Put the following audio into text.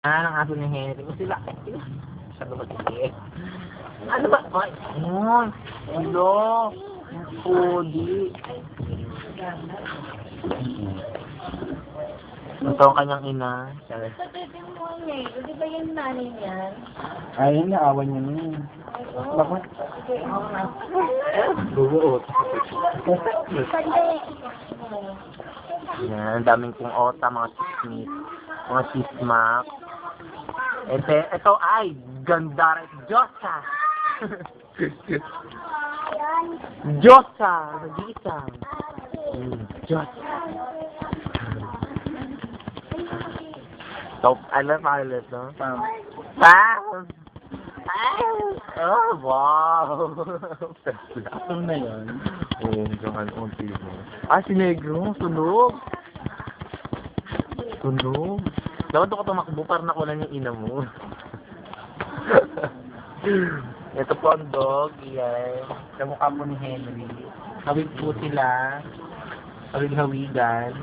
Ang aso ni Henry. O sila. Siya ba mag-iit? Ano ba? Ay, ayun. Hello. Pudi. Ito ang kanyang ina. Sa bebe mo niya, di ba yung nanay niyan? Ayun, naawan niya na yun. Bakit? Bubuot. Sandali. Yan, ang daming kong ota, mga chismis, mga chismak. Ito ay, ganda rin. Diyosa! Diyosa! Nag-iisa. Diyosa. So, I love Violet, no? Wow! Oh, wow! Ano na yun? Oo, hanggang unti mo. Ah, si Negro, sunog! Sunog! Dapat ako tumakbo para nakunan yung ina mo. Ito po ang dog, yan. Sa mukha po ni Henry. Hawig po sila. Hawig-hawigan.